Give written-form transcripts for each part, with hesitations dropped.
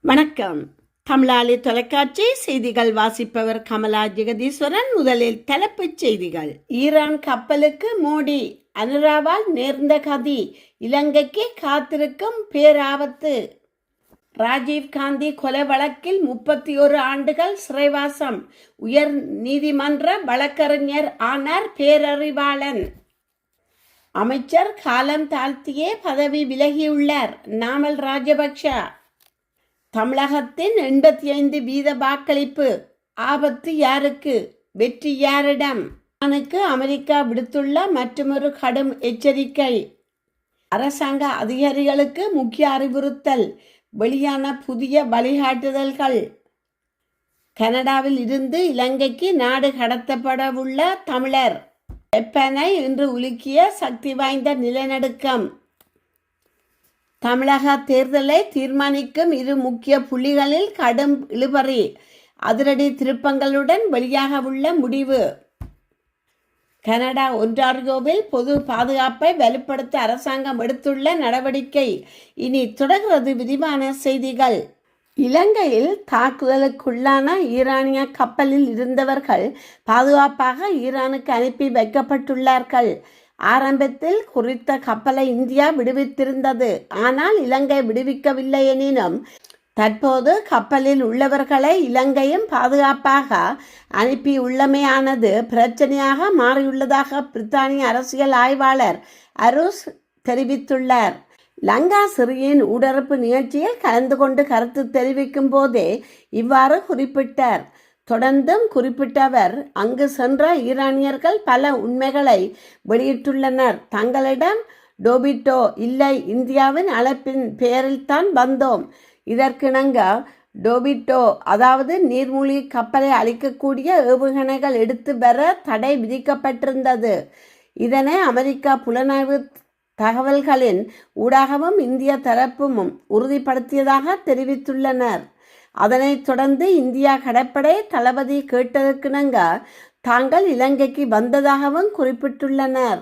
வணக்கம். தமிழாளி தொலைக்காட்சி செய்திகள் வாசிப்பவர் கமலா ஜெகதீஸ்வரன். முதலில் தலைப்புச் செய்திகள். ஈரான் கப்பலுக்கு மோடி அனுராவால் நேர்ந்த கதி, இலங்கைக்கு காத்திருக்கும் பேராபத்து. ராஜீவ் காந்தி கொலை வழக்கில் 31 ஆண்டுகள் சிறைவாசம், உயர் நீதிமன்ற வழக்கறிஞர் ஆனார் பேரறிவாளன். அமைச்சர் காலம் தாழ்த்தியே பதவி விலகியுள்ளார் நாமல் ராஜபக்ஷ. தமிழகத்தின் 85% வாக்களிப்பு, ஆபத்து யாருக்கு, வெற்றி யாரிடம்? ஈரானுக்கு அமெரிக்கா விடுத்துள்ள மற்றொரு கடும் எச்சரிக்கை. அரசாங்க அதிகாரிகளுக்கு முக்கிய அறிவுறுத்தல், வெளியான புதிய வழிகாட்டுதல்கள். கனடாவில் இருந்து இலங்கைக்கு நாடு கடத்தப்படவுள்ள தமிழர். ஜப்பானை இன்று உலுக்கிய சக்தி வாய்ந்த நிலநடுக்கம். தமிழக தேர்தலை தீர்மானிக்கும் 2 முக்கிய புள்ளிகளில் கடும் இழுபறி, அதிரடி திருப்பங்களுடன் வெளியாக உள்ள முடிவு. கனடா ஒன்டாரியோவில் பொது பாதுகாப்பை வலுப்படுத்த அரசாங்கம் எடுத்துள்ள நடவடிக்கை. இனி தொடர்கிறது விரிவான செய்திகள். இலங்கையில் தாக்குதலுக்குள்ளான ஈரானிய கப்பலில் இருந்தவர்கள் பாதுகாப்பாக ஈரானுக்கு அனுப்பி வைக்கப்பட்டுள்ளார்கள். ஆரம்பத்தில் குறித்த கப்பலை இந்தியா விடுவித்திருந்தது. ஆனால் இலங்கை விடுவிக்கவில்லை எனினும் தற்போது கப்பலில் உள்ளவர்களை இலங்கையும் பாதுகாப்பாக அனுப்பியுள்ளமையானது பிரச்சனையாக மாறியுள்ளதாக பிரித்தானிய அரசியல் ஆய்வாளர் அரூஸ் தெரிவித்துள்ளார். லங்கா சிறியின் ஊடறுப்பு நிகழ்ச்சியில் கலந்து கொண்டு கருத்து தெரிவிக்கும் போதே இவ்வாறு குறிப்பிட்டார். தொடர்ந்தும் குறிப்பிட்டவர், அங்கு சென்ற ஈரானியர்கள் பல உண்மைகளை வெளியிட்டுள்ளனர். தங்களிடம் டோபிட்டோ இல்லை, இந்தியாவின் அழைப்பின் பெயரில்தான் வந்தோம். இதற்கிணங்க டோபிட்டோ, அதாவது நீர்மூழ்கி கப்பலை அழிக்கக்கூடிய ஏவுகணைகள் எடுத்து வர தடை விதிக்கப்பட்டிருந்தது. இதனை அமெரிக்கா புலனாய்வு தகவல்களின் ஊடாகவும் இந்திய தரப்பும் உறுதிப்படுத்தியதாக தெரிவித்துள்ளனர். அதனைத் தொடர்ந்து இந்தியா கடற்படை தளபதி கேட்டதற்கிணங்க தாங்கள் இலங்கைக்கு வந்ததாகவும் குறிப்பிட்டுள்ளனர்.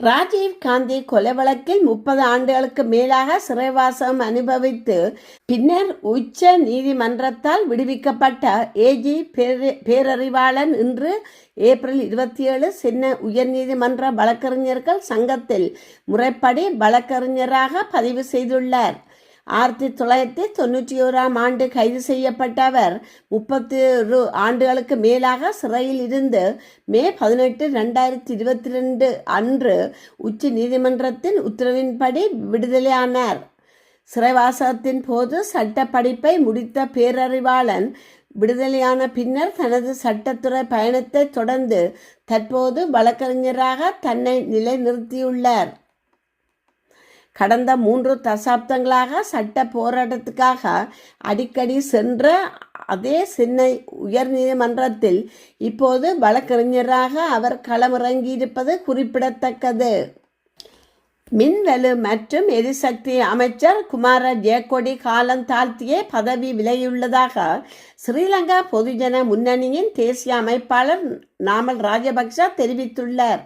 ராஜீவ் காந்தி கொலை வழக்கில் 30 ஆண்டுகளுக்கு மேலாக சிறைவாசம் அனுபவித்து பின்னர் உச்ச நீதிமன்றத்தால் விடுவிக்கப்பட்ட ஏஜி பேரறிவாளன் இன்று ஏப்ரல் 27 சென்னை உயர்நீதிமன்ற வழக்கறிஞர்கள் சங்கத்தில் முறைப்படி வழக்கறிஞராக பதிவு செய்துள்ளார். 1991 ஆண்டு கைது செய்யப்பட்ட அவர் 31 ஆண்டுகளுக்கு மேலாக சிறையில் இருந்து மே 18, 2022 அன்று உச்ச நீதிமன்றத்தின் உத்தரவின்படி விடுதலையானார். சிறைவாசத்தின் போது சட்ட படிப்பை முடித்த பேரறிவாளன் விடுதலையான பின்னர் தனது சட்டத்துறை பயணத்தை தொடர்ந்து தற்போது வழக்கறிஞராக தன்னை நிலைநிறுத்தியுள்ளார். கடந்த 3 தசாப்தங்களாக சட்ட போராட்டத்துக்காக அடிக்கடி சென்ற அதே சென்னை உயர்நீதிமன்றத்தில் இப்போது வழக்கறிஞராக அவர் களமிறங்கியிருப்பது குறிப்பிடத்தக்கது. மின்வலு மற்றும் எரிசக்தி அமைச்சர் குமார ஜெயக்கொடி காலம் தாழ்த்தியே பதவி விலகியுள்ளதாக ஸ்ரீலங்கா பொதுஜன முன்னணியின் தேசிய அமைப்பாளர் நாமல் ராஜபக்ஷ தெரிவித்துள்ளார்.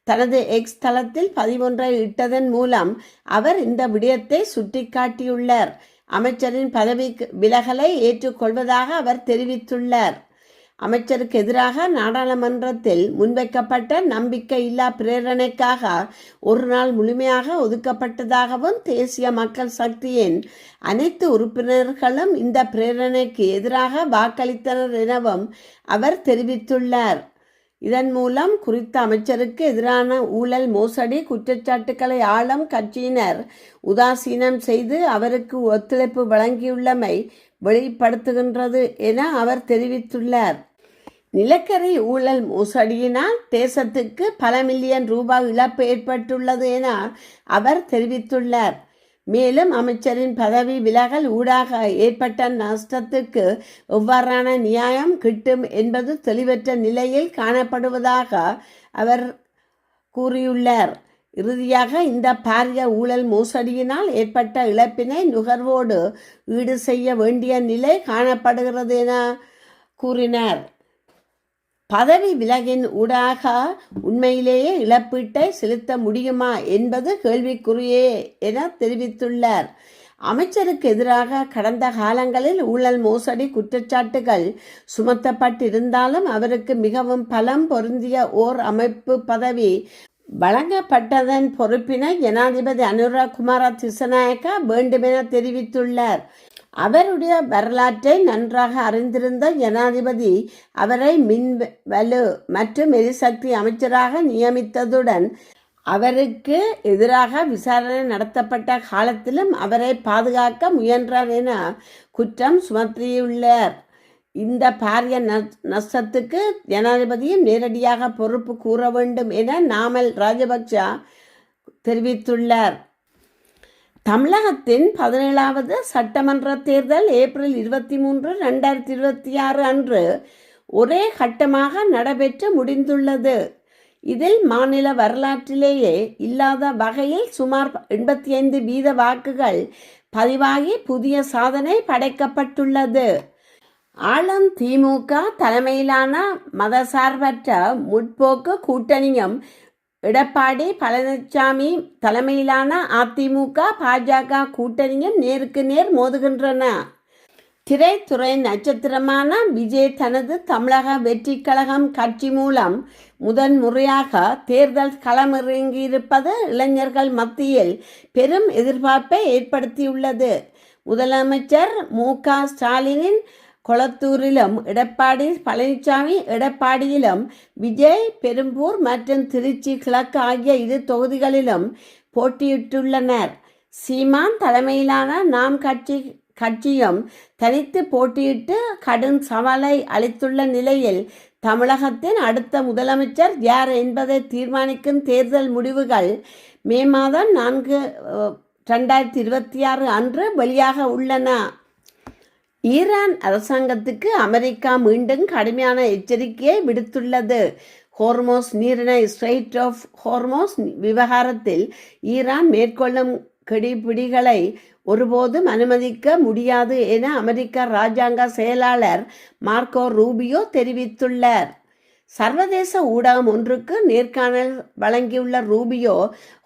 தனது எக்ஸ் தளத்தில் 11 இட்டதன் மூலம் அவர் இந்த விடயத்தை சுட்டிக்காட்டியுள்ளார். அமைச்சரின் பதவி விலகலை ஏற்றுக்கொள்வதாக அவர் தெரிவித்துள்ளார். அமைச்சருக்கு எதிராக நாடாளுமன்றத்தில் முன்வைக்கப்பட்ட நம்பிக்கையில்லா பிரேரணைக்காக ஒரு நாள் முழுமையாக ஒதுக்கப்பட்டதாகவும் தேசிய மக்கள் சக்தியின் அனைத்து உறுப்பினர்களும் இந்த பிரேரணைக்கு எதிராக வாக்களித்தனர் எனவும் அவர் தெரிவித்துள்ளார். இதன் மூலம் குறித்த அமைச்சருக்கு எதிரான ஊழல் மோசடி குற்றச்சாட்டுக்களை ஆளும் கட்சியினர் உதாசீனம் செய்து அவருக்கு ஒத்துழைப்பு வழங்கியுள்ளமை வெளிப்படுத்துகின்றது என அவர் தெரிவித்துள்ளார். நிலக்கரி ஊழல் மோசடியினால் தேசத்துக்கு பல மில்லியன் ரூபாய் இழப்பு ஏற்பட்டுள்ளது என அவர் தெரிவித்துள்ளார். மேலும் அமைச்சரின் பதவி விலகல் ஊடாக ஏற்பட்ட நஷ்டத்துக்கு எவ்வாறான நியாயம் கிட்டும் என்பது தெளிவற்ற நிலையில் காணப்படுவதாக அவர் கூறியுள்ளார். இறுதியாக இந்த பாரிய ஊழல் மோசடியினால் ஏற்பட்ட இழப்பினை நுகர்வோடு ஈடு செய்ய வேண்டிய நிலை காணப்படுகிறது என கூறினார். பதவி விலகின் ஊடாக உண்மையிலேயே இழப்பீட்டை செலுத்த முடியுமா என்பது கேள்விக்குறியே என தெரிவித்துள்ளார். அமைச்சருக்கு எதிராக கடந்த காலங்களில் ஊழல் மோசடி குற்றச்சாட்டுகள் சுமத்தப்பட்டிருந்தாலும் அவருக்கு மிகவும் பலம் பொருந்திய ஓர் அமைப்பு பதவி வழங்கப்பட்டதன் பொறுப்பினை ஜனாதிபதி அனுர குமார திசநாயக்க வேண்டுமென தெரிவித்துள்ளார். அவருடைய வரலாற்றை நன்றாக அறிந்திருந்த ஜனாதிபதி அவரை மின்வலு மற்றும் எரிசக்தி அமைச்சராக நியமித்ததுடன் அவருக்கு எதிராக விசாரணை நடத்தப்பட்ட காலத்திலும் அவரை பாதுகாக்க முயன்றார் என குற்றம் சுமத்தியுள்ளார். இந்த பாரிய நஷ்டத்துக்கு ஜனாதிபதியும் நேரடியாக பொறுப்பு கூற வேண்டும் என நாமல் ராஜபக்ச தெரிவித்துள்ளார். தமிழகத்தின் 17வது சட்டமன்ற தேர்தல் ஏப்ரல் 23, 2026 அன்று ஒரே கட்டமாக நடைபெற்று முடிந்துள்ளது. இதில் மாநில வரலாற்றிலேயே இல்லாத வகையில் சுமார் 85% வாக்குகள் பதிவாகி புதிய சாதனை படைக்கப்பட்டுள்ளது. ஆளும் திமுக தலைமையிலான மதசார்பற்ற முற்போக்கு கூட்டணியும் எடப்பாடி பழனிசாமி தலைமையிலான அதிமுக பாஜக கூட்டணியும் நேருக்கு நேர் மோதுகின்றன. திரைத்துறை நட்சத்திரமான விஜய் தனது தமிழக வெற்றி கழகம் கட்சி மூலம் முதன்முறையாக தேர்தல் களமிறங்கியிருப்பது இளைஞர்கள் மத்தியில் பெரும் எதிர்பார்ப்பை ஏற்படுத்தியுள்ளது. முதலமைச்சர் மு.க. ஸ்டாலினின் கொளத்தூரிலும் எடப்பாடி பழனிசாமி எடப்பாடியிலும் விஜய் பெரும்பூர் மற்றும் திருச்சி கிழக்கு ஆகிய 2 தொகுதிகளிலும் போட்டியிட்டுள்ளனர். சீமான் தலைமையிலான நாம் கட்சியும் தனித்து போட்டியிட்டு கடும் சவாலை அளித்துள்ள நிலையில் தமிழகத்தின் அடுத்த முதலமைச்சர் யார் என்பதை தீர்மானிக்கும் தேர்தல் முடிவுகள் மே மாதம் 4, 2026 அன்று வெளியாக உள்ளன. ஈரான் அரசாங்கத்துக்கு அமெரிக்கா மீண்டும் கடுமையான எச்சரிக்கையை விடுத்துள்ளது. ஹோர்மோஸ் நீரிணை ஸ்ட்ரெய்ட் ஆஃப் ஹோர்மோஸ் விவகாரத்தில் ஈரான் மேற்கொள்ளும் கெடுபிடிகளை ஒருபோதும் அனுமதிக்க முடியாது என அமெரிக்க இராஜாங்க செயலாளர் மார்க்கோ ரூபியோ தெரிவித்துள்ளார். சர்வதேச ஊடகம் ஒன்றுக்கு நேர்காணல் வழங்கியுள்ள ரூபியோ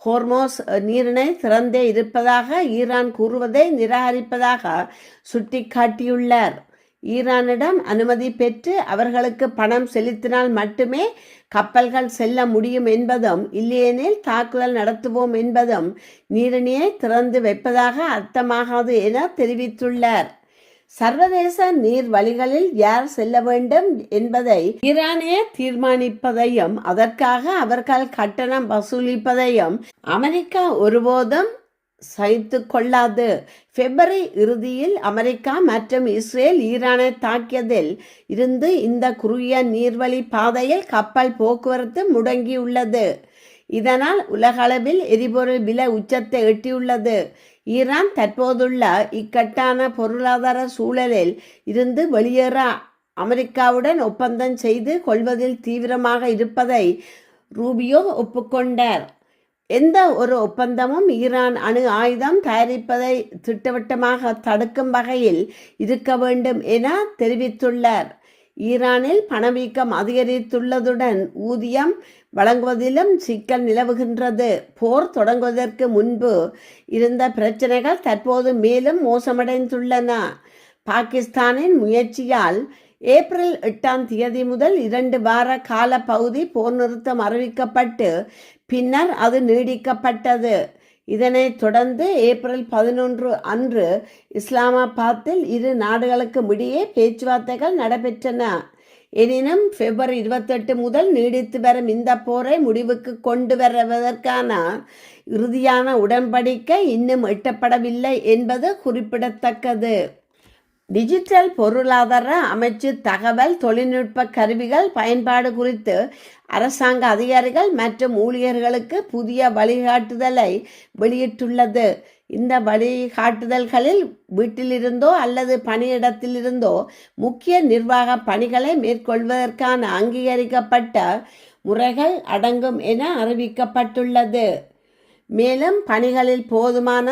ஹோர்மோஸ் நீரிணை திறந்தே இருப்பதாக ஈரான் கூறுவதை நிராகரிப்பதாக சுட்டிக்காட்டியுள்ளார். ஈரானிடம் அனுமதி பெற்று அவர்களுக்கு பணம் செலுத்தினால் மட்டுமே கப்பல்கள் செல்ல முடியும் என்பதும் இல்லையெனில் தாக்குதல் நடத்துவோம் என்பதும் நீரிணையை திறந்து வைப்பதாக அர்த்தமாகாது என தெரிவித்துள்ளார். சர்வதேச நீர் வழிகளில் யார் செல்ல வேண்டும் என்பதை ஈரானே தீர்மானிப்பதையும் அதற்காக அவர்கள் கட்டணம் வசூலிப்பதையும் அமெரிக்கா ஒருபோதும் சகித்து கொள்ளாது. பிப்ரவரி இறுதியில் அமெரிக்கா மற்றும் இஸ்ரேல் ஈரானை தாக்கியதில் இருந்து இந்த குறுகிய நீர்வழி பாதையில் கப்பல் போக்குவரத்து முடங்கியுள்ளது. இதனால் உலகளவில் எரிபொருள் விலை உச்சத்தை எட்டியுள்ளது. ஈரான் தற்போதுள்ள இக்கட்டான பொருளாதார சூழலில் இருந்து வெளியேற அமெரிக்காவுடன் ஒப்பந்தம் செய்து கொள்வதில் தீவிரமாக இருப்பதை ரூபியோ ஒப்புக்கொண்டார். எந்த ஒரு ஒப்பந்தமும் ஈரான் அணு ஆயுதம் தயாரிப்பதை திட்டவட்டமாக தடுக்கும் வகையில் இருக்க வேண்டும் என தெரிவித்துள்ளார். ஈரானில் பணவீக்கம் அதிகரித்துள்ளதுடன் ஊதியம் வழங்குவதிலும் சிக்கல் நிலவுகின்றது. போர் தொடங்குவதற்கு முன்பு இருந்த பிரச்சனைகள் தற்போது மேலும் மோசமடைந்துள்ளன. பாகிஸ்தானின் முயற்சியால் ஏப்ரல் 8 முதல் 2 வார கால பகுதி போர் நிறுத்தம் அறிவிக்கப்பட்டு பின்னர் அது நீடிக்கப்பட்டது. இதனைத் தொடர்ந்து ஏப்ரல் 11 அன்று இஸ்லாமாபாத்தில் இரு நாடுகளுக்கும் இடையே பேச்சுவார்த்தைகள் நடைபெற்றன. எனினும் பிப்ரவரி 28 முதல் நீடித்து வரும் இந்த போரை முடிவுக்கு கொண்டு வருவதற்கான இறுதியான உடன்படிக்கை இன்னும் எட்டப்படவில்லை என்பது குறிப்பிடத்தக்கது. டிஜிட்டல் பொருளாதார அமைச்சு தகவல் தொழில்நுட்ப கருவிகள் பயன்பாடு குறித்து அரசாங்க அதிகாரிகள் மற்றும் ஊழியர்களுக்கு புதிய வழிகாட்டுதலை வெளியிட்டுள்ளது. இந்த வழிகாட்டுதல்களில் வீட்டிலிருந்தோ அல்லது பணியிடத்திலிருந்தோ முக்கிய நிர்வாக பணிகளை மேற்கொள்வதற்கான அங்கீகரிக்கப்பட்ட முறைகள் அடங்கும் என அறிவிக்கப்பட்டுள்ளது. மேலும் பணிகளில் போதுமான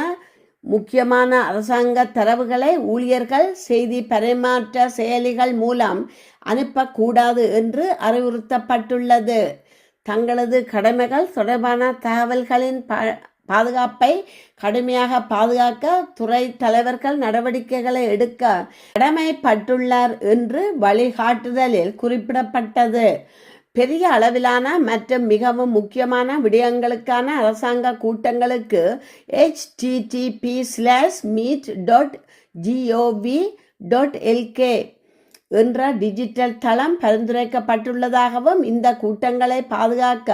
முக்கியமான அரசாங்க தரவுகளை ஊழியர்கள் செய்தி பரிமாற்ற செயலிகள் மூலம் அனுப்பக்கூடாது என்று அறிவுறுத்தப்பட்டுள்ளது. தங்களது கடமைகள் தொடர்பான தகவல்களின் பாதுகாப்பை கடுமையாக பாதுகாக்க துறை தலைவர்கள் நடவடிக்கைகளை எடுக்க கடமைப்பட்டுள்ளார் என்று வழிகாட்டுதலில் குறிப்பிடப்பட்டது. பெரிய அளவிலான மற்றும் மிகவும் முக்கியமான விடயங்களுக்கான அரசாங்க கூட்டங்களுக்கு http://meet.gov.lk என்ற டிஜிட்டல் தளம் பரிந்துரைக்கப்பட்டுள்ளதாகவும் இந்த கூட்டங்களை பாதுகாக்க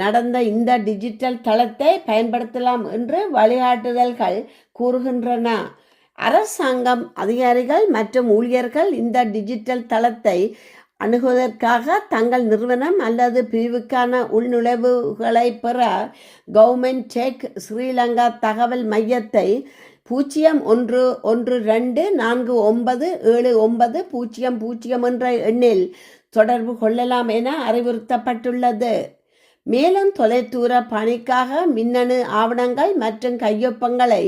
நடந்த இந்த டிஜிட்டல் தளத்தை பயன்படுத்தலாம் என்று வழிகாட்டுதல்கள் கூறுகின்றன. அரசாங்கம் அதிகாரிகள் மற்றும் ஊழியர்கள் இந்த டிஜிட்டல் தளத்தை அணுகுவதற்காக தங்கள் நிறுவனம் அல்லது பிரிவுக்கான உள்நுழைவுகளை பெற கவர்மெண்ட் டெக் ஸ்ரீலங்கா தகவல் மையத்தை 0112497900 என்ற எண்ணில் தொடர்பு கொள்ளலாம் என அறிவுறுத்தப்பட்டுள்ளது. மேலும் தொலைதூர பணிக்காக மின்னணு ஆவணங்கள் மற்றும் கையொப்பங்களை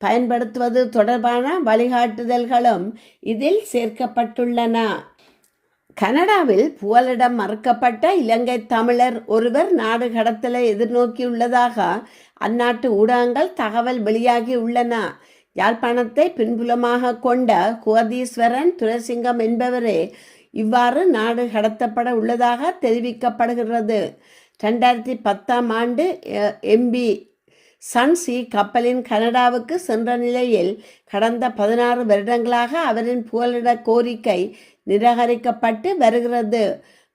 பயன்படுத்துவது தொடர்பான வழிகாட்டுதல்களும் இதில் சேர்க்கப்பட்டுள்ளன. கனடாவில் புகலிடம் மறுக்கப்பட்ட இலங்கை தமிழர் ஒருவர் நாடு கடத்தலை எதிர்நோக்கியுள்ளதாக அந்நாட்டு ஊடகங்கள் தகவல் வெளியாகியுள்ளன. யாழ்ப்பாணத்தை பின்புலமாக கொண்ட கோதீஸ்வரன் துரைசிங்கம் என்பவரே இவ்வாறு நாடு கடத்தப்பட உள்ளதாக தெரிவிக்கப்படுகிறது. 2010 ஆண்டு MV சன்சி கப்பலின் கனடாவுக்கு சென்ற நிலையில் கடந்த 16 வருடங்களாக அவரின் புகலிட கோரிக்கை நிராகரிக்கப்பட்டு வருகிறது.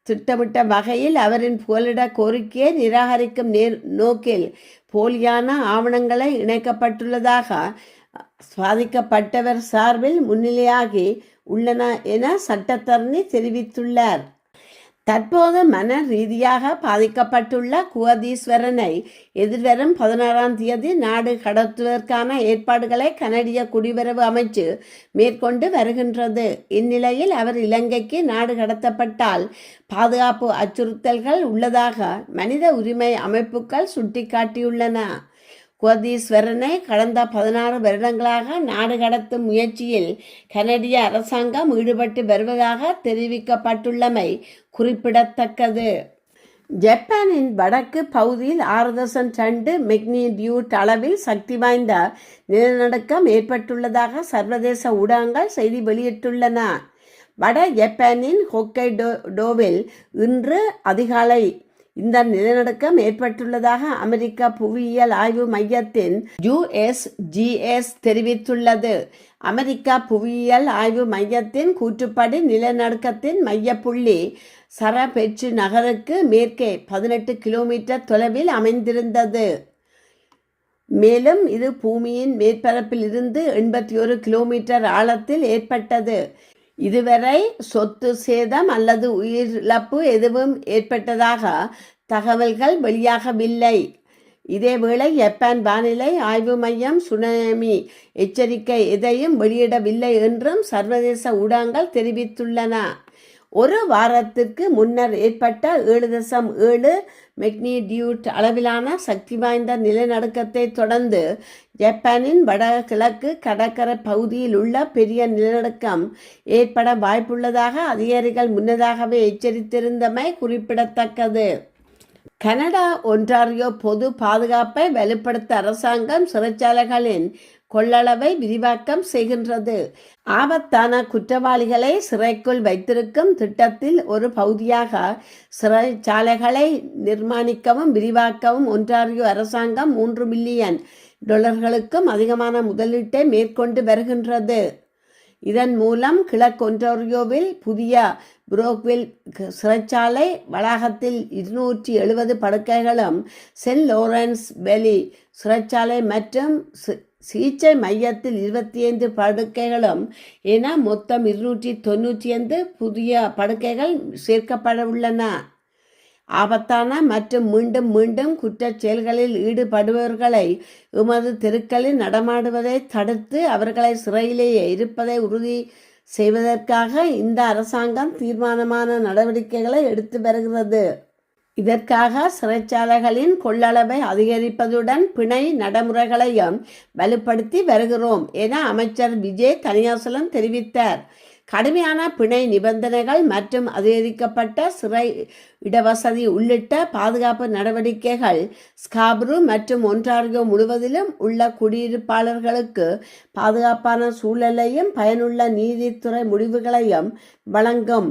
திட்டமிட்ட வகையில் அவரின் புகலிட கோரிக்கையை நிராகரிக்கும் நோக்கில் போலியான ஆவணங்களை இணைக்கப்பட்டுள்ளதாக பாதிக்கப்பட்டவர் சார்பில் முன்னிலையாகி உள்ளன என சட்டத்தரணி தெரிவித்துள்ளார். தற்போது மன ரீதியாக பாதிக்கப்பட்டுள்ள குவதீஸ்வரனை எதிர்வரும் 16ஆம் தேதி நாடு கடத்துவதற்கான ஏற்பாடுகளை கனடிய குடிவரவு அமைச்சு மேற்கொண்டு வருகின்றது. இந்நிலையில் அவர் இலங்கைக்கு நாடு கடத்தப்பட்டால் பாதுகாப்பு அச்சுறுத்தல்கள் உள்ளதாக மனித உரிமை அமைப்புகள் சுட்டிக்காட்டியுள்ளன. குவதீஸ்வரனை கடந்த 16 வருடங்களாக நாடு கடத்தும் முயற்சியில் கனடிய அரசாங்கம் ஈடுபட்டு வருவதாக தெரிவிக்கப்பட்டுள்ளமை குறிப்பிடத்தக்கது. ஜப்பானின் வடக்கு பகுதியில் 6.2 மெக்னிடியூட் அளவில் சக்தி வாய்ந்த நிலநடுக்கம் ஏற்பட்டுள்ளதாக சர்வதேச ஊடகங்கள் செய்தி வெளியிட்டுள்ளன. வட ஜப்பானின் ஹொக்கைடோவில் இன்று அதிகாலை இந்த நிலநடுக்கம் ஏற்பட்டுள்ளதாக அமெரிக்க புவியியல் ஆய்வு மையத்தின் USGS தெரிவித்துள்ளது. அமெரிக்க புவியியல் ஆய்வு மையத்தின் கூற்றுப்படி நிலநடுக்கத்தின் மையப்புள்ளி சரபெட்சு நகருக்கு மேற்கே 18 கிலோமீட்டர் தொலைவில் அமைந்திருந்தது. மேலும் இது பூமியின் மேற்பரப்பில் இருந்து 81 கிலோமீட்டர் ஆழத்தில் ஏற்பட்டது. இதுவரை சொத்து சேதம் அல்லது உயிரிழப்பு எதுவும் ஏற்பட்டதாக தகவல்கள் வெளியாகவில்லை. இதேவேளை ஜப்பான் வானிலை ஆய்வு மையம் சுனாமி எச்சரிக்கை எதையும் வெளியிடவில்லை என்றும் சர்வதேச ஊடகங்கள் தெரிவித்துள்ளன. ஒரு வாரத்திற்கு முன்னர் ஏற்பட்ட 7.7 மெக்னிடியூட் அளவிலான சக்தி வாய்ந்த நிலநடுக்கத்தை தொடர்ந்து ஜப்பானின் வடகிழக்கு கடற்கரை பகுதியில் உள்ள பெரிய நிலநடுக்கம் ஏற்பட வாய்ப்புள்ளதாக அதிகாரிகள் முன்னதாகவே எச்சரித்திருந்தமை குறிப்பிடத்தக்கது. கனடா ஒன்டாரியோ பொது பாதுகாப்பை வலுப்படுத்த அரசாங்கம் சிறைச்சாலைகளின் கொள்ளளவை விரிவாக்கம் செய்கின்றது. ஆபத்தான குற்றவாளிகளை சிறைக்குள் வைத்திருக்கும் திட்டத்தில் ஒரு பகுதியாக சிறைச்சாலைகளை நிர்மாணிக்கவும் விரிவாக்கவும் ஒன்டாரியோ அரசாங்கம் $3 மில்லியன் அதிகமான முதலீட்டை மேற்கொண்டு வருகின்றது. இதன் மூலம் கிழக்கு ஒன்டாரியோவில் புதிய புரோக்வில் சிறைச்சாலை வளாகத்தில் 270 படுக்கைகளும், சென்ட் லாரன்ஸ் வேலி சிறைச்சாலை மற்றும் சிகிச்சை மையத்தில் 25 படுக்கைகளும் என மொத்தம் 295 புதிய படுக்கைகள் சேர்க்கப்பட உள்ளன. ஆபத்தான மற்றும் மீண்டும் மீண்டும் குற்றச் செயல்களில் ஈடுபடுபவர்களை எமது தெருக்களில் நடமாடுவதை தடுத்து அவர்களை சிறையிலேயே இருப்பதை உறுதி செய்வதற்காக இந்த அரசாங்கம் தீர்மானமான நடவடிக்கைகளை எடுத்து வருகிறது. இதற்காக சிறைச்சாலைகளின் கொள்ளளவை அதிகரிப்பதுடன் பிணை நடைமுறைகளையும் வலுப்படுத்தி வருகிறோம் என அமைச்சர் விஜய் கனியாசலம் தெரிவித்தார். கடுமையான பிணை நிபந்தனைகள் மற்றும் அதிகரிக்கப்பட்ட சிறை இடவசதி உள்ளிட்ட பாதுகாப்பு நடவடிக்கைகள் ஸ்காபுரு மற்றும் ஒன்டாரியோ முழுவதிலும் உள்ள குடியிருப்பாளர்களுக்கு பாதுகாப்பான சூழலையும் பயனுள்ள நீதித்துறை முடிவுகளையும் வழங்கும்.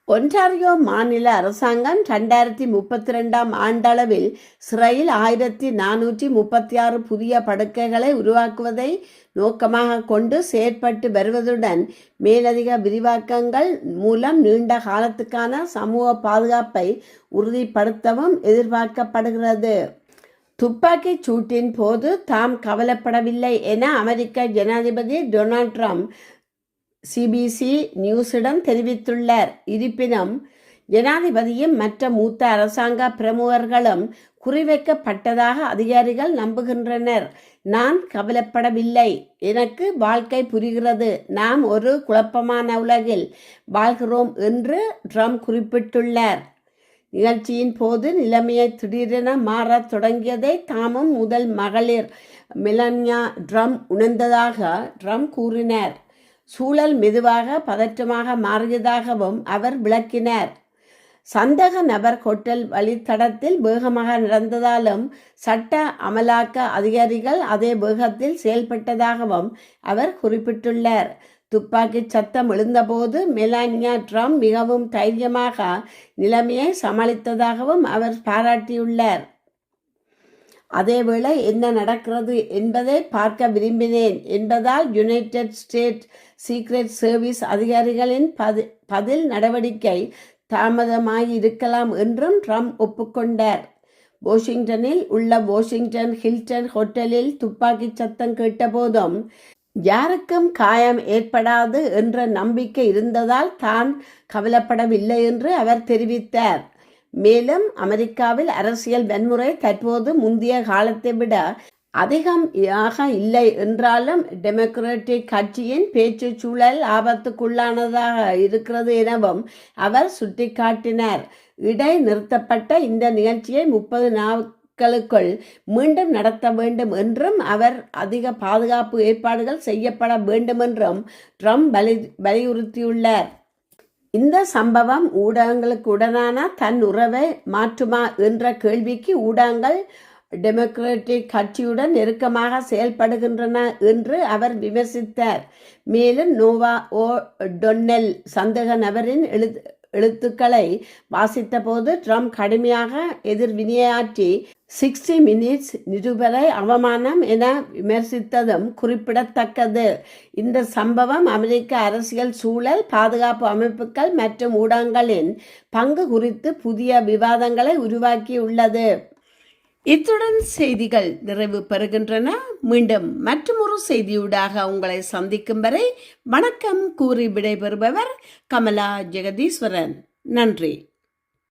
ஒன்டாரியோ மாநில அரசாங்கம் 2032 ஆண்டளவில் சிறையில் 1436 புதிய படுக்கைகளை உருவாக்குவதை நோக்கமாக கொண்டு செயற்பட்டு வருவதுடன் மேலதிக விரிவாக்கங்கள் மூலம் நீண்ட காலத்துக்கான சமூக பாதுகாப்பை உறுதிப்படுத்தவும் எதிர்பார்க்கப்படுகிறது. துப்பாக்கிச் சூட்டின் போது தாம் கவலைப்படவில்லை என அமெரிக்க ஜனாதிபதி டொனால்ட் ட்ரம்ப் சிபிசி நியூஸிடம் தெரிவித்துள்ளார். இருப்பினும் ஜனாதிபதியும் மற்ற மூத்த அரசாங்க பிரமுகர்களும் குறிவைக்கப்பட்டதாக அதிகாரிகள் நம்புகின்றனர். நான் கவலைப்படவில்லை, எனக்கு வாழ்க்கை புரிகிறது, நாம் ஒரு குழப்பமான உலகில் வாழ்கிறோம் என்று ட்ரம்ப் குறிப்பிட்டுள்ளார். நிகழ்ச்சியின் போது நிலைமையை திடீரென மாறத் தொடங்கியதை தாமும் முதல் மகளிர் மெலானியா ட்ரம்ப் உணர்ந்ததாக ட்ரம்ப் கூறினார். சூழல் மெதுவாக பதற்றமாக மாறியதாகவும் அவர் விளக்கினார். சந்தேக நபர் ஹோட்டல் வழித்தடத்தில் வேகமாக நடந்ததாலும் சட்ட அமலாக்க அதிகாரிகள் அதே வேகத்தில் செயல்பட்டதாகவும் அவர் குறிப்பிட்டுள்ளார். துப்பாக்கிச் சத்தம் எழுந்தபோது மெலானியா ட்ரம்ப் மிகவும் தைரியமாக நிலைமையை சமாளித்ததாகவும் அவர் பாராட்டியுள்ளார். அதேவேளை என்ன நடக்கிறது என்பதை பார்க்க விரும்பினேன் என்பதால் யுனைடெட் ஸ்டேட்ஸ் சீக்ரெட் சர்வீஸ் அதிகாரிகளின் பதில் நடவடிக்கை தாமதமாயிருக்கலாம் என்றும் ட்ரம்ப் ஒப்புக்கொண்டார். வாஷிங்டனில் உள்ள வாஷிங்டன் ஹில்டன் ஹோட்டலில் துப்பாக்கிச் சத்தம் கேட்டபோதும் யாருக்கும் காயம் ஏற்படாது என்ற நம்பிக்கை இருந்ததால் தான் கவலைப்படவில்லை என்று அவர் தெரிவித்தார். மேலும் அமெரிக்காவில் அரசியல் வன்முறை தற்போது முந்தைய காலத்தை விட அதிகமாக இல்லை என்றாலும் டெமோக்ராட்டிக் கட்சியின் பேச்சு சூழல் ஆபத்துக்குள்ளானதாக இருக்கிறது எனவும் அவர் சுட்டிக்காட்டினார். இடை நிறுத்தப்பட்ட இந்த நிகழ்ச்சியை 30 நாட்களுக்குள் மீண்டும் நடத்த வேண்டும் என்றும் அவர் அதிக பாதுகாப்பு ஏற்பாடுகள் செய்யப்பட வேண்டும் என்றும் ட்ரம்ப் வலியுறுத்தியுள்ளார். இந்த சம்பவம் ஊடகங்களுக்குடனான தன் உறவை மாற்றுமா என்ற கேள்விக்கு ஊடகங்கள் டெமோக்ராட்டிக் கட்சியுடன் நெருக்கமாக செயல்படுகின்றன என்று அவர் விமர்சித்தார். மேலும் நோவா டொன்னெல் சந்தேக நபரின் எழுத்துக்களை வாசித்த போது ட்ரம்ப் கடுமையாக எதிர்வினையாற்றி 60 மினிட்ஸ் நிருபரை அவமானம் என விமர்சித்ததும் குறிப்பிடத்தக்கது. இந்த சம்பவம் அமெரிக்க அரசியல் சூழல், பாதுகாப்பு அமைப்புகள் மற்றும் ஊடகங்களின் பங்கு குறித்து புதிய விவாதங்களை உருவாக்கியுள்ளது. இத்துடன் செய்திகள் நிறைவு பெறுகின்றன. மீண்டும் மற்றொரு செய்தியூடாக உங்களை சந்திக்கும் வரை வணக்கம் கூறி விடைபெறுபவர் கமலா ஜெகதீஸ்வரன். நன்றி.